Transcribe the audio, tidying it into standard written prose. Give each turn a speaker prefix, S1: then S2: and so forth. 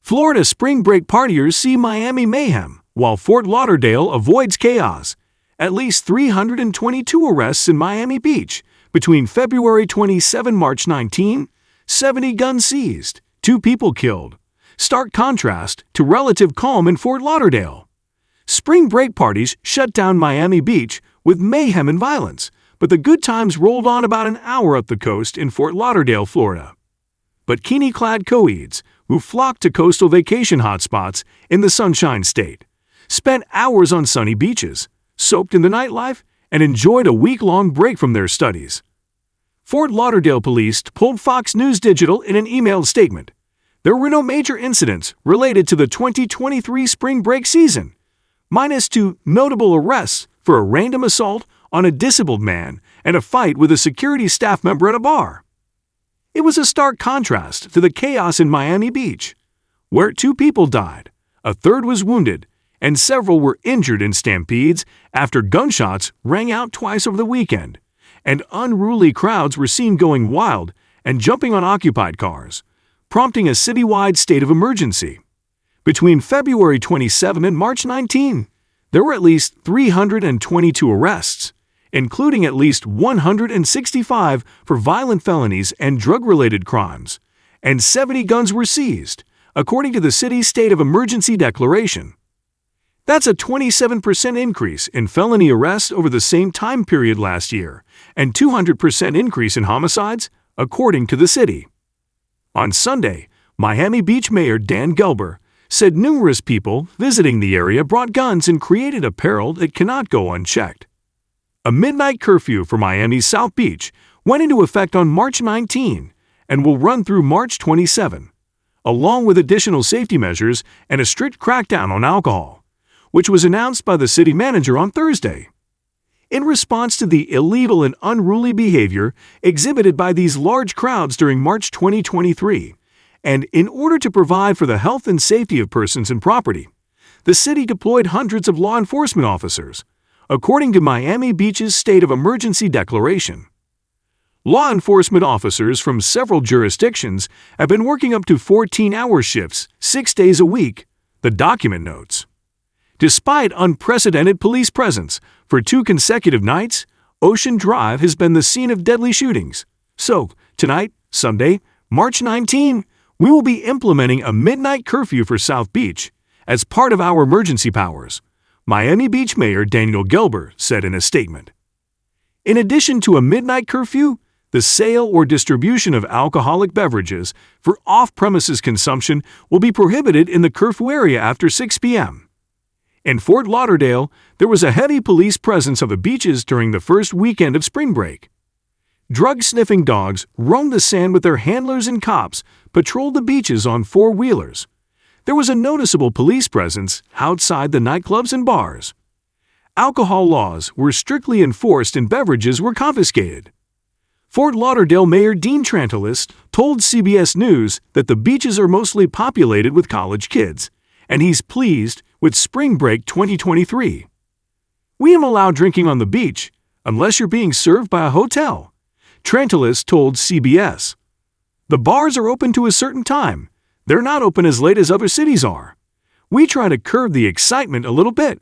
S1: Florida spring break partiers see Miami mayhem, while Fort Lauderdale avoids chaos. At least 322 arrests in Miami Beach between February 27 and March 19, 70 guns seized, 2 people killed. Stark contrast to relative calm in Fort Lauderdale. Spring break parties shut down Miami Beach with mayhem and violence, but the good times rolled on about an hour up the coast in Fort Lauderdale, Florida. Bikini-clad co-eds, who flocked to coastal vacation hotspots in the Sunshine State, spent hours on sunny beaches, soaked in the nightlife, and enjoyed a week-long break from their studies. Fort Lauderdale police told Fox News Digital in an emailed statement, "There were no major incidents related to the 2023 spring break season, minus 2 notable arrests for a random assault on a disabled man and a fight with a security staff member at a bar." It was a stark contrast to the chaos in Miami Beach, where 2 people died, a third was wounded, and several were injured in stampedes after gunshots rang out twice over the weekend, and unruly crowds were seen going wild and jumping on occupied cars, prompting a citywide state of emergency. Between February 27 and March 19, there were at least 322 arrests, including at least 165 for violent felonies and drug-related crimes, and 70 guns were seized, according to the city's state of emergency declaration. That's a 27% increase in felony arrests over the same time period last year, and 200% increase in homicides, according to the city. On Sunday, Miami Beach Mayor Dan Gelber said numerous people visiting the area brought guns and created a peril that cannot go unchecked. A midnight curfew for Miami's South Beach went into effect on March 19 and will run through March 27, along with additional safety measures and a strict crackdown on alcohol, which was announced by the city manager on Thursday. In response to the illegal and unruly behavior exhibited by these large crowds during March 2023, and in order to provide for the health and safety of persons and property, the city deployed hundreds of law enforcement officers, according to Miami Beach's state of emergency declaration. Law enforcement officers from several jurisdictions have been working up to 14-hour shifts 6 days a week, the document notes. Despite unprecedented police presence for 2 consecutive nights, Ocean Drive has been the scene of deadly shootings. So, tonight, Sunday, March 19, we will be implementing a midnight curfew for South Beach as part of our emergency powers, Miami Beach Mayor Daniel Gelber said in a statement. In addition to a midnight curfew, the sale or distribution of alcoholic beverages for off-premises consumption will be prohibited in the curfew area after 6 p.m. In Fort Lauderdale, there was a heavy police presence on the beaches during the first weekend of spring break. Drug-sniffing dogs roamed the sand with their handlers, and cops patrolled the beaches on 4-wheelers. There was a noticeable police presence outside the nightclubs and bars. Alcohol laws were strictly enforced and beverages were confiscated. Fort Lauderdale Mayor Dean Trantalis told CBS News that the beaches are mostly populated with college kids, and he's pleased with Spring Break 2023. "We am allowed drinking on the beach, unless you're being served by a hotel," Trantalis told CBS. "The bars are open to a certain time. They're not open as late as other cities are. We try to curb the excitement a little bit."